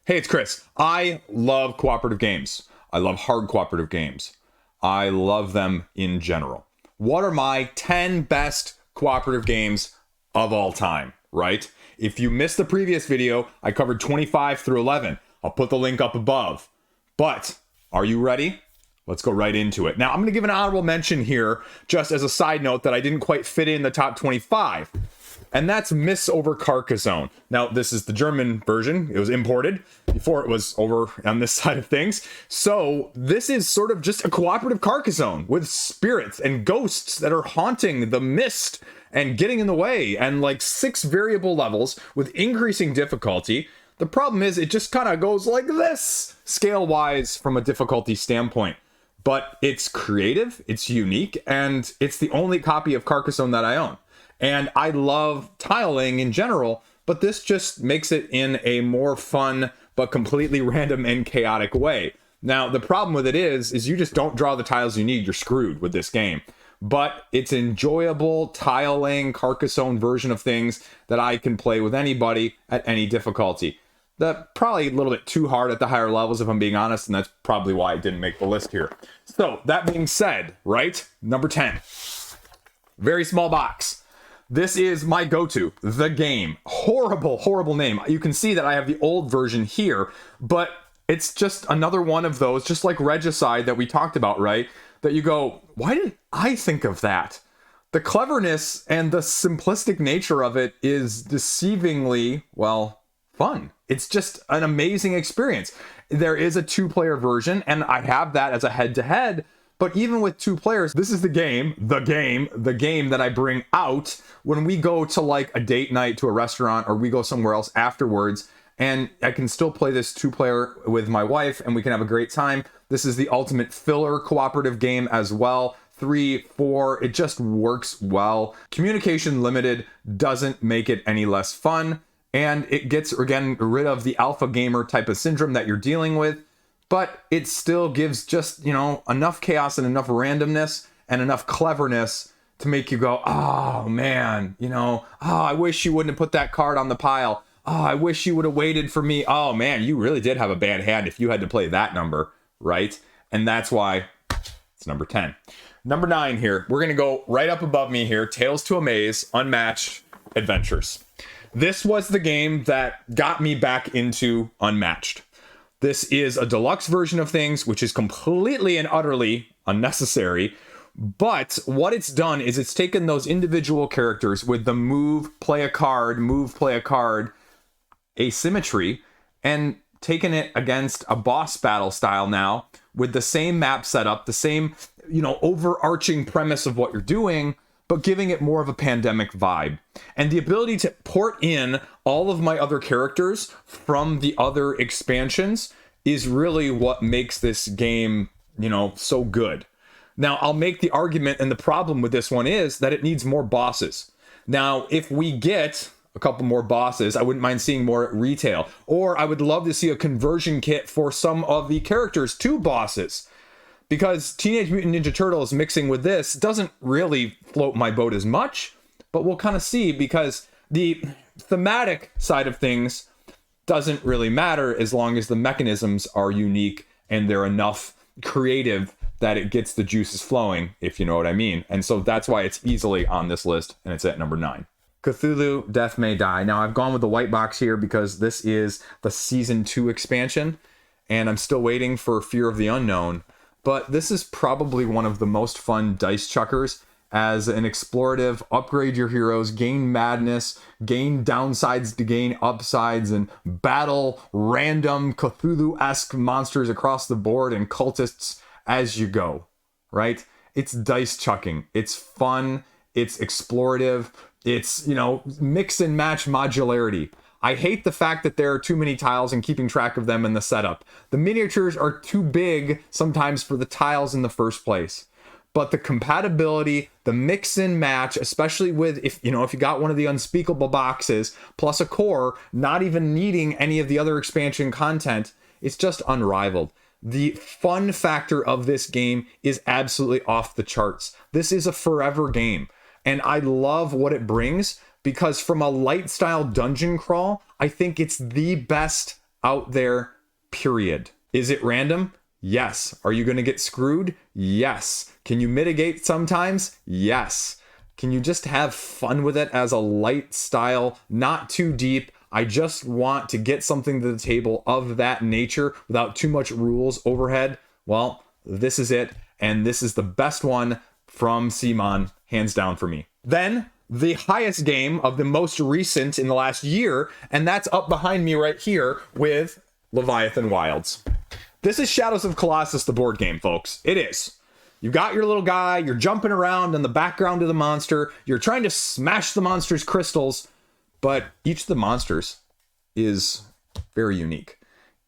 Hey, it's Chris. I love cooperative games. I love hard cooperative games. I love them in general. What are my 10 best cooperative games of all time, right? If you missed the previous video, I covered 25 through 11. I'll put the link up above. But are you ready? Let's go right into it. Now, I'm going to give an honorable mention here, just as a side note, that I didn't quite fit in the top 25. And that's Miss over Carcassonne. Now, this is the German version. It was imported before it was over on this side of things. So this is sort of just a cooperative Carcassonne with spirits and ghosts that are haunting the mist and getting in the way, and like 6 variable levels with increasing difficulty. The problem is it just kind of goes like this, scale-wise from a difficulty standpoint. But it's creative, it's unique, and it's the only copy of Carcassonne that I own. And I love tiling in general, but this just makes it in a more fun but completely random and chaotic way. Now, the problem with it is you just don't draw the tiles you need. You're screwed with this game. But it's enjoyable tiling Carcassonne version of things that I can play with anybody at any difficulty. That probably a little bit too hard at the higher levels, if I'm being honest, and that's probably why it didn't make the list here. So, that being said, right? Number 10. Very small box. This is my go-to, The Game. Horrible, horrible name. You can see that I have the old version here, but it's just another one of those, just like Regicide that we talked about, right? That you go, why didn't I think of that? The cleverness and the simplistic nature of it is deceivingly, well, fun. It's just an amazing experience. There is a 2-player version, and I have that as a head-to-head. But even with 2 players, this is the game that I bring out when we go to like a date night to a restaurant or we go somewhere else afterwards. And I can still play this 2-player with my wife and we can have a great time. This is the ultimate filler cooperative game as well. 3, 4, it just works well. Communication limited doesn't make it any less fun. And it gets, again, rid of the alpha gamer type of syndrome that you're dealing with. But it still gives just, enough chaos and enough randomness and enough cleverness to make you go, oh, man, I wish you wouldn't have put that card on the pile. Oh, I wish you would have waited for me. Oh, man, you really did have a bad hand if you had to play that number, right? And that's why it's number 10. Number 9 here. We're going to go right up above me here. Tales to Amaze, Unmatched Adventures. This was the game that got me back into Unmatched. This is a deluxe version of things, which is completely and utterly unnecessary. But what it's done is it's taken those individual characters with the move, play a card asymmetry and taken it against a boss battle style now with the same map setup, the same, overarching premise of what you're doing, but giving it more of a pandemic vibe. And the ability to port in all of my other characters from the other expansions is really what makes this game, so good. Now, I'll make the argument, and the problem with this one is that it needs more bosses. Now, if we get a couple more bosses, I wouldn't mind seeing more at retail. Or I would love to see a conversion kit for some of the characters to bosses. Because Teenage Mutant Ninja Turtles mixing with this doesn't really float my boat as much, but we'll kind of see, because the thematic side of things doesn't really matter as long as the mechanisms are unique and they're enough creative that it gets the juices flowing, if you know what I mean. And so that's why it's easily on this list, and it's at number 9. Cthulhu Death May Die. Now, I've gone with the white box here because this is the Season 2 expansion, and I'm still waiting for Fear of the Unknown. But this is probably one of the most fun dice chuckers as an explorative, upgrade your heroes, gain madness, gain downsides to gain upsides, and battle random Cthulhu-esque monsters across the board and cultists as you go, right? It's dice chucking. It's fun. It's explorative. It's, mix and match modularity. I hate the fact that there are too many tiles and keeping track of them in the setup. The miniatures are too big sometimes for the tiles in the first place. But the compatibility, the mix and match, especially with if you got one of the unspeakable boxes plus a core, not even needing any of the other expansion content, it's just unrivaled. The fun factor of this game is absolutely off the charts. This is a forever game, and I love what it brings. Because from a light style dungeon crawl, I think it's the best out there, period. Is it random? Yes. Are you going to get screwed? Yes. Can you mitigate sometimes? Yes. Can you just have fun with it as a light style, not too deep? I just want to get something to the table of that nature without too much rules overhead. Well, this is it. And this is the best one from CMON, hands down for me. Then the highest game of the most recent in the last year, and that's up behind me right here with Leviathan Wilds. This is Shadows of Colossus, the board game, folks. It is. You got your little guy, you're jumping around in the background of the monster, you're trying to smash the monster's crystals, but each of the monsters is very unique.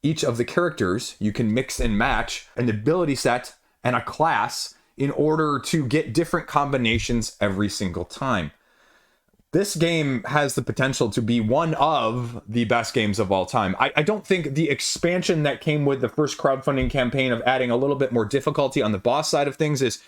Each of the characters you can mix and match an ability set and a class in order to get different combinations every single time. This game has the potential to be one of the best games of all time. I don't think the expansion that came with the first crowdfunding campaign of adding a little bit more difficulty on the boss side of things is,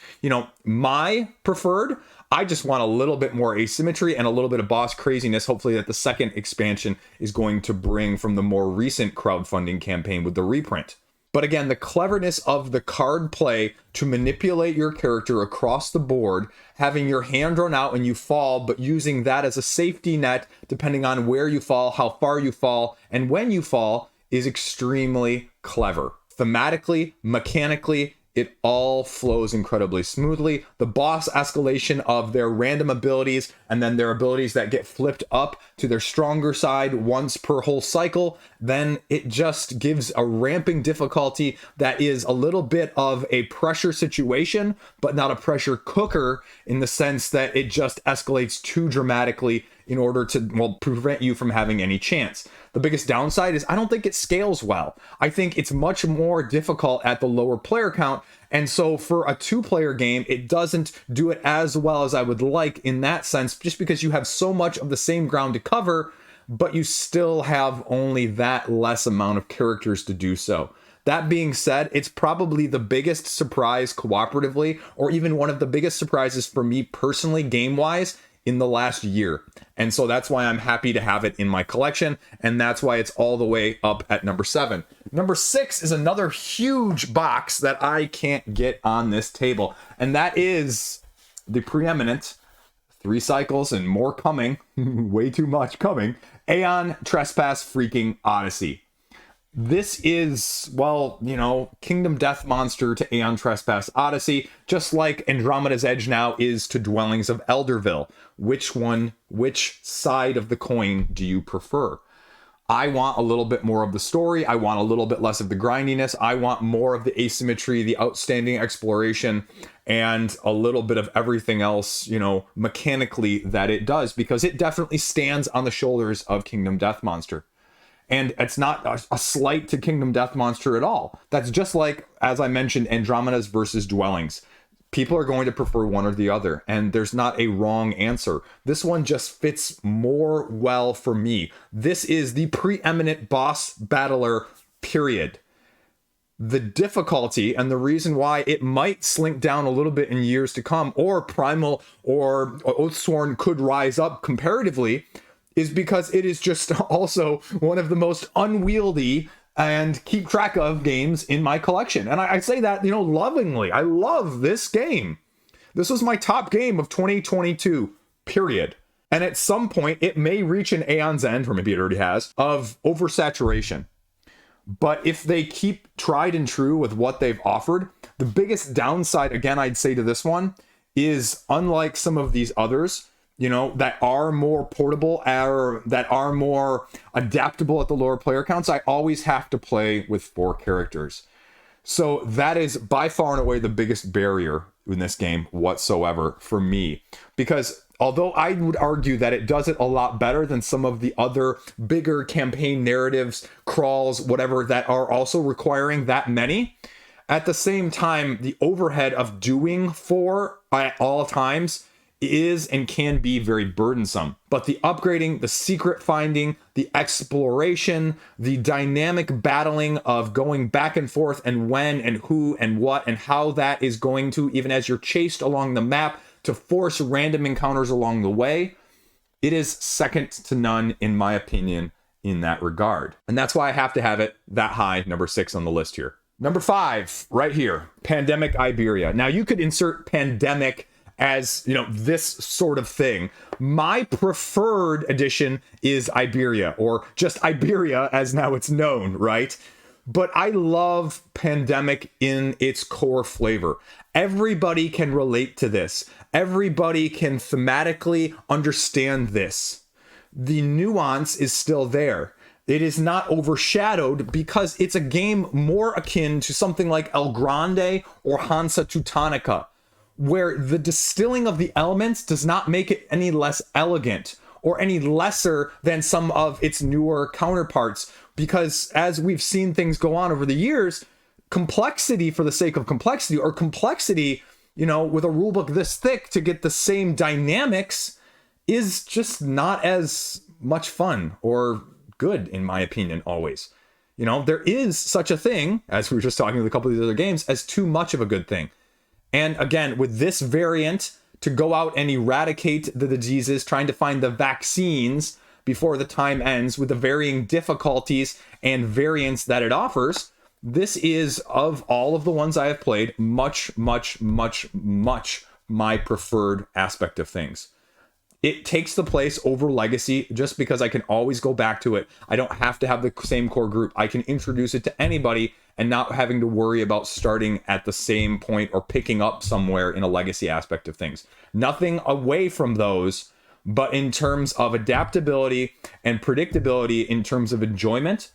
my preferred. I just want a little bit more asymmetry and a little bit of boss craziness, hopefully that the second expansion is going to bring from the more recent crowdfunding campaign with the reprint. But again, the cleverness of the card play to manipulate your character across the board, having your hand run out when you fall, but using that as a safety net, depending on where you fall, how far you fall, and when you fall, is extremely clever. Thematically, mechanically, it all flows incredibly smoothly. The boss escalation of their random abilities and then their abilities that get flipped up to their stronger side once per whole cycle, then it just gives a ramping difficulty that is a little bit of a pressure situation, but not a pressure cooker in the sense that it just escalates too dramatically in order to, prevent you from having any chance. The biggest downside is I don't think it scales well. I think it's much more difficult at the lower player count. And so for a 2-player game, it doesn't do it as well as I would like in that sense, just because you have so much of the same ground to cover, but you still have only that less amount of characters to do so. That being said, it's probably the biggest surprise cooperatively, or even one of the biggest surprises for me personally, game-wise, in the last year. And so that's why I'm happy to have it in my collection, and that's why it's all the way up at number 7. Number 6 is another huge box that I can't get on this table, and that is the preeminent 3 cycles and more coming, way too much coming, Aeon Trespass freaking Odyssey. This is, Kingdom Death Monster to Aeon Trespass Odyssey, just like Andromeda's Edge now is to Dwellings of Elderville. Which side of the coin do you prefer? I want a little bit more of the story. I want a little bit less of the grindiness. I want more of the asymmetry, the outstanding exploration, and a little bit of everything else, mechanically that it does, because it definitely stands on the shoulders of Kingdom Death Monster. And it's not a slight to Kingdom Death Monster at all. That's just like, as I mentioned, Andromeda's versus Dwellings. People are going to prefer one or the other, and there's not a wrong answer. This one just fits more well for me. This is the preeminent boss battler, period. The difficulty and the reason why it might slink down a little bit in years to come, or Primal or Oathsworn could rise up comparatively, is because it is just also one of the most unwieldy and keep track of games in my collection. And I say that, lovingly. I love this game. This was my top game of 2022, period. And at some point, it may reach an Aeon's end, or maybe it already has, of oversaturation. But if they keep tried and true with what they've offered, the biggest downside, again, I'd say to this one, is unlike some of these others, that are more portable or that are more adaptable at the lower player counts, I always have to play with 4 characters. So that is by far and away the biggest barrier in this game whatsoever for me. Because although I would argue that it does it a lot better than some of the other bigger campaign narratives, crawls, whatever, that are also requiring that many, at the same time, the overhead of doing 4 at all times is and can be very burdensome. But the upgrading, the secret finding, the exploration, the dynamic battling of going back and forth and when and who and what and how that is going to, even as you're chased along the map, to force random encounters along the way, it is second to none, in my opinion, in that regard. And that's why I have to have it that high, number 6 on the list here. Number 5, right here, Pandemic Iberia. Now you could insert pandemic as, this sort of thing. My preferred edition is Iberia, or just Iberia as now it's known, right? But I love Pandemic in its core flavor. Everybody can relate to this. Everybody can thematically understand this. The nuance is still there. It is not overshadowed because it's a game more akin to something like El Grande or Hansa Teutonica, where the distilling of the elements does not make it any less elegant or any lesser than some of its newer counterparts. Because as we've seen things go on over the years, complexity for the sake of complexity, or complexity, with a rulebook this thick to get the same dynamics, is just not as much fun or good, in my opinion, always. There is such a thing, as we were just talking with a couple of these other games, as too much of a good thing. And again, with this variant, to go out and eradicate the diseases, trying to find the vaccines before the time ends, with the varying difficulties and variants that it offers, this is, of all of the ones I have played, much, much, much, much my preferred aspect of things. It takes the place over Legacy just because I can always go back to it. I don't have to have the same core group. I can introduce it to anybody and not having to worry about starting at the same point or picking up somewhere in a Legacy aspect of things. Nothing away from those, but in terms of adaptability and predictability, in terms of enjoyment,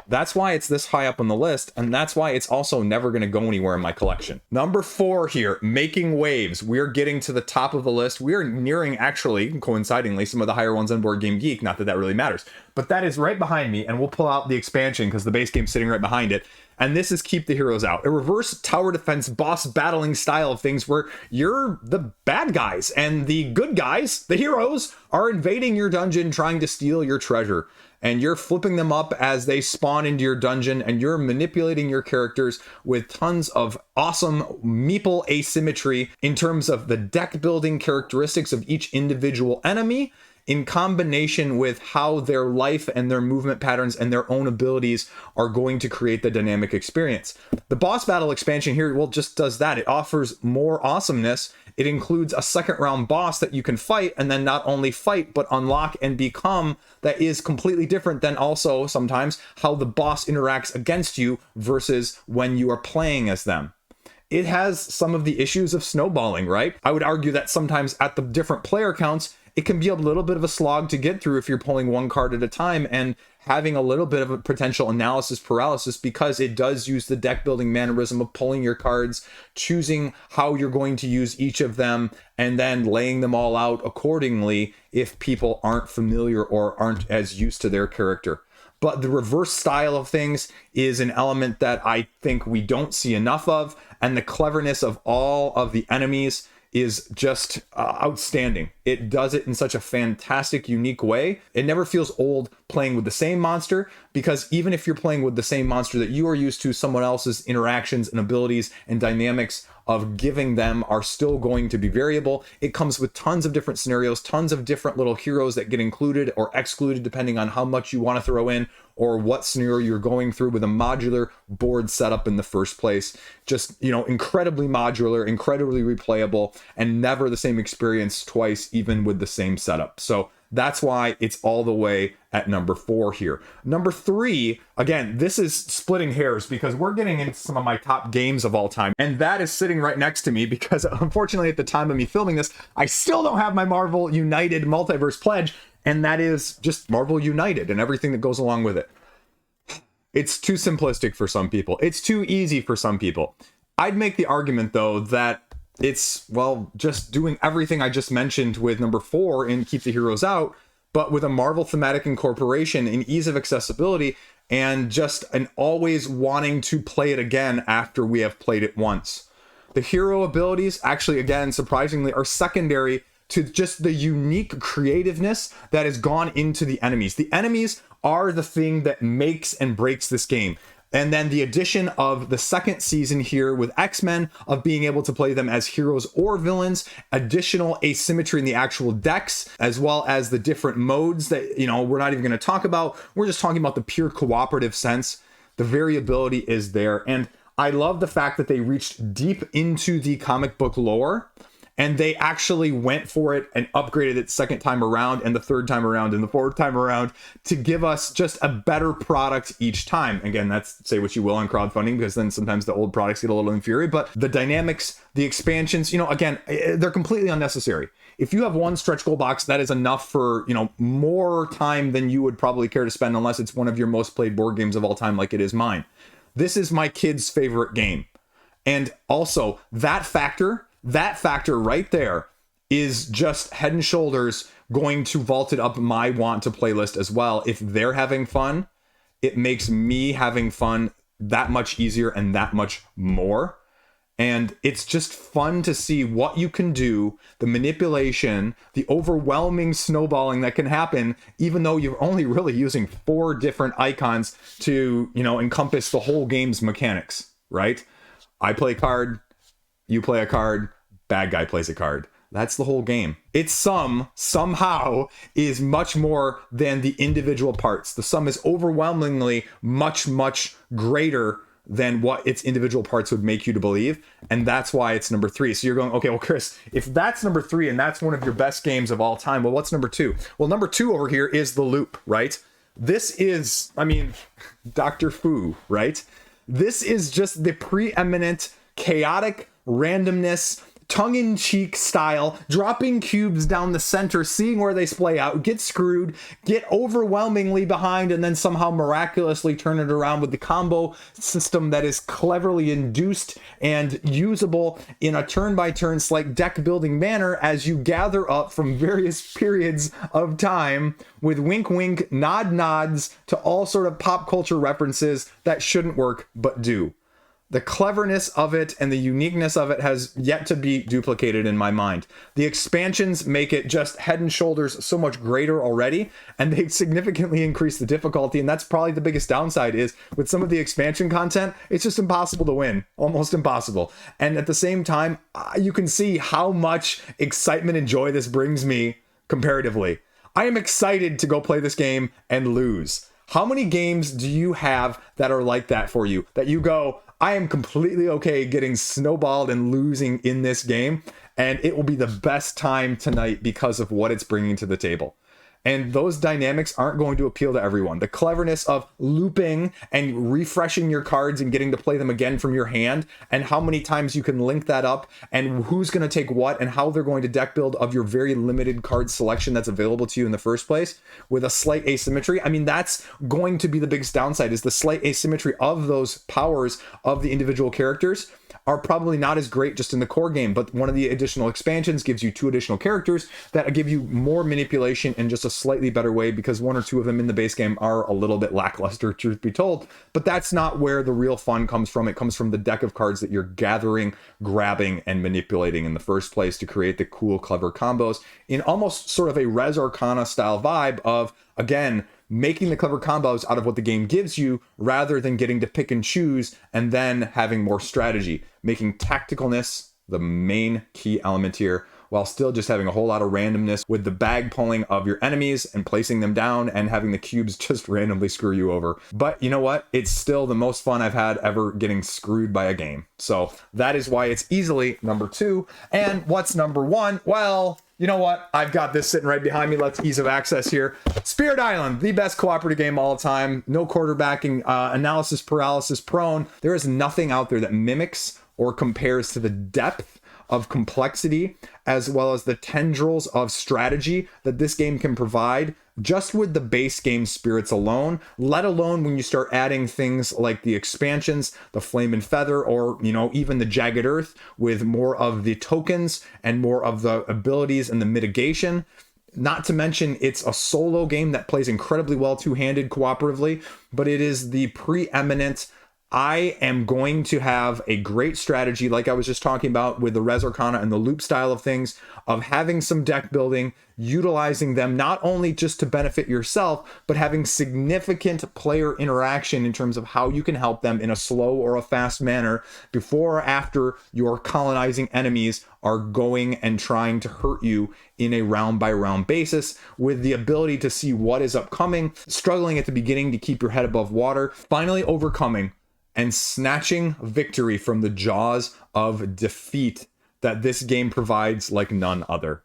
that's why it's this high up on the list, and that's why it's also never going to go anywhere in my collection. Number 4 here, Making Waves. We're getting to the top of the list. We are nearing, actually, coincidingly, some of the higher ones on Board Game Geek. Not that that really matters, but that is right behind me, and we'll pull out the expansion because the base game's sitting right behind it. And this is Keep the Heroes Out, a reverse tower defense boss battling style of things where you're the bad guys and the good guys, the heroes, are invading your dungeon trying to steal your treasure. And you're flipping them up as they spawn into your dungeon, and you're manipulating your characters with tons of awesome meeple asymmetry in terms of the deck building characteristics of each individual enemy, in combination with how their life and their movement patterns and their own abilities are going to create the dynamic experience. The boss battle expansion here, just does that. It offers more awesomeness. It includes a second round boss that you can fight, and then not only fight, but unlock and become, that is completely different than also sometimes how the boss interacts against you versus when you are playing as them. It has some of the issues of snowballing, right? I would argue that sometimes at the different player counts, it can be a little bit of a slog to get through if you're pulling one card at a time and having a little bit of a potential analysis paralysis, because it does use the deck building mannerism of pulling your cards, choosing how you're going to use each of them, and then laying them all out accordingly if people aren't familiar or aren't as used to their character. But the reverse style of things is an element that I think we don't see enough of, and the cleverness of all of the enemies is just outstanding. It does it in such a fantastic, unique way. It never feels old playing with the same monster, because even if you're playing with the same monster that you are used to, someone else's interactions and abilities and dynamics of giving them are still going to be variable. It comes with tons of different scenarios, tons of different little heroes that get included or excluded depending on how much you want to throw in or what scenario you're going through, with a modular board setup in the first place. Just, incredibly modular, incredibly replayable, and never the same experience twice, even with the same setup. So that's why it's all the way at number 4 here. Number 3, again, this is splitting hairs because we're getting into some of my top games of all time. And that is sitting right next to me because unfortunately at the time of me filming this, I still don't have my Marvel United Multiverse pledge. And that is just Marvel United and everything that goes along with it. It's too simplistic for some people. It's too easy for some people. I'd make the argument, though, that it's, just doing everything I just mentioned with number 4 in Keep the Heroes Out, but with a Marvel thematic incorporation and ease of accessibility, and just an always wanting to play it again after we have played it once. The hero abilities, actually, again, surprisingly, are secondary to just the unique creativeness that has gone into the enemies. The enemies are the thing that makes and breaks this game. And then the addition of the second season here with X-Men, of being able to play them as heroes or villains, additional asymmetry in the actual decks, as well as the different modes that, we're not even going to talk about. We're just talking about the pure cooperative sense. The variability is there. And I love the fact that they reached deep into the comic book lore, and they actually went for it and upgraded it second time around, and the third time around, and the fourth time around, to give us just a better product each time. Again, that's say what you will on crowdfunding, because then sometimes the old products get a little inferior, but the dynamics, the expansions, again, they're completely unnecessary. If you have one stretch goal box, that is enough for, more time than you would probably care to spend, unless it's one of your most played board games of all time, like it is mine. This is my kid's favorite game. And also that factor right there is just head and shoulders going to vault it up my want to playlist as well. If they're having fun, it makes me having fun that much easier and that much more. And it's just fun to see what you can do, the manipulation, the overwhelming snowballing that can happen, even though you're only really using 4 different icons to, encompass the whole game's mechanics, right? I play a card, you play a card, bad guy plays a card. That's the whole game. Its sum somehow is much more than the individual parts. The sum is overwhelmingly much, much greater than what its individual parts would make you to believe. And that's why it's number 3. So you're going, okay, well, Chris, if that's number 3 and that's one of your best games of all time, well, what's number 2? Well, number 2 over here is The Loop, right? This is, Dr. Fu, right? This is just the preeminent chaotic randomness, tongue-in-cheek style, dropping cubes down the center, seeing where they splay out, get screwed, get overwhelmingly behind, and then somehow miraculously turn it around with the combo system that is cleverly induced and usable in a turn-by-turn like deck-building manner as you gather up from various periods of time with wink-wink, nod-nods to all sort of pop culture references that shouldn't work but do. The cleverness of it and the uniqueness of it has yet to be duplicated in my mind. The expansions make it just head and shoulders so much greater already, and they significantly increase the difficulty, and that's probably the biggest downside is with some of the expansion content, it's just impossible to win. Almost impossible. And at the same time, you can see how much excitement and joy this brings me comparatively. I am excited to go play this game and lose. How many games do you have that are like that for you? That you go, I am completely okay getting snowballed and losing in this game, and it will be the best time tonight because of what it's bringing to the table. And those dynamics aren't going to appeal to everyone. The cleverness of looping and refreshing your cards and getting to play them again from your hand, and how many times you can link that up, and who's going to take what, and how they're going to deck build of your very limited card selection that's available to you in the first place with a slight asymmetry. That's going to be the biggest downside, is the slight asymmetry of those powers of the individual characters are probably not as great just in the core game, but one of the additional expansions gives you 2 additional characters that give you more manipulation in just a slightly better way, because 1 or 2 of them in the base game are a little bit lackluster, truth be told. But that's not where the real fun comes from. It comes from the deck of cards that you're gathering, grabbing, and manipulating in the first place to create the cool, clever combos in almost sort of a Res Arcana style vibe of, again, making the clever combos out of what the game gives you rather than getting to pick and choose and then having more strategy, making tacticalness the main key element here, while still just having a whole lot of randomness with the bag pulling of your enemies and placing them down and having the cubes just randomly screw you over. But you know what? It's still the most fun I've had ever getting screwed by a game. So that is why it's easily number 2. And what's number 1? Well, you know what? I've got this sitting right behind me. Let's ease of access here. Spirit Island, the best cooperative game all the time. No quarterbacking, analysis paralysis prone. There is nothing out there that mimics or compares to the depth of complexity as well as the tendrils of strategy that this game can provide just with the base game spirits alone, let alone when you start adding things like the expansions, the Flame and Feather, or, even the Jagged Earth with more of the tokens and more of the abilities and the mitigation. Not to mention, it's a solo game that plays incredibly well two-handed cooperatively, but it is the preeminent I am going to have a great strategy, like I was just talking about with the Res Arcana and the loop style of things, of having some deck building, utilizing them not only just to benefit yourself, but having significant player interaction in terms of how you can help them in a slow or a fast manner before or after your colonizing enemies are going and trying to hurt you in a round by round basis, with the ability to see what is upcoming, struggling at the beginning to keep your head above water, finally overcoming and snatching victory from the jaws of defeat that this game provides like none other.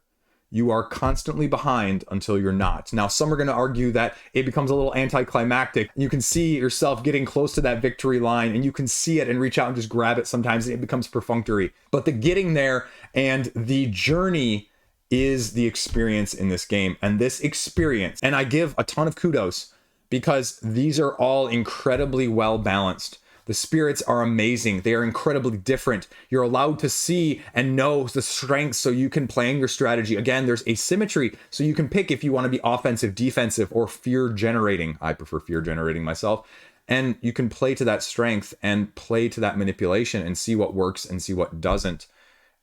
You are constantly behind until you're not. Now, some are going to argue that it becomes a little anticlimactic. You can see yourself getting close to that victory line, and you can see it and reach out and just grab it sometimes, and it becomes perfunctory. But the getting there and the journey is the experience in this game. And this experience, and I give a ton of kudos, because these are all incredibly well balanced. The spirits are amazing. They are incredibly different. You're allowed to see and know the strengths so you can plan your strategy. Again, there's asymmetry, so you can pick if you want to be offensive, defensive, or fear generating. I prefer fear generating myself. And you can play to that strength and play to that manipulation and see what works and see what doesn't.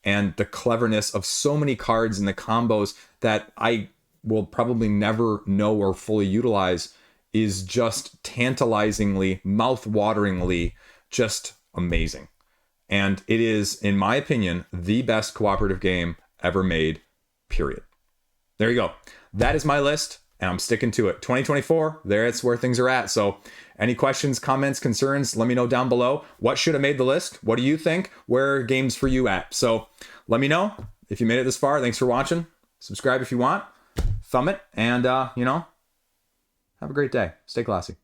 And the cleverness of so many cards and the combos that I will probably never know or fully utilize is just tantalizingly, mouth-wateringly just amazing. And it is, in my opinion, the best cooperative game ever made, period. There you go. That is my list, and I'm sticking to it. 2024, that's where things are at. So any questions, comments, concerns, let me know down below. What should have made the list? What do you think? Where are games for you at? So let me know. If you made it this far, thanks for watching. Subscribe if you want. Thumb it, and, have a great day. Stay classy.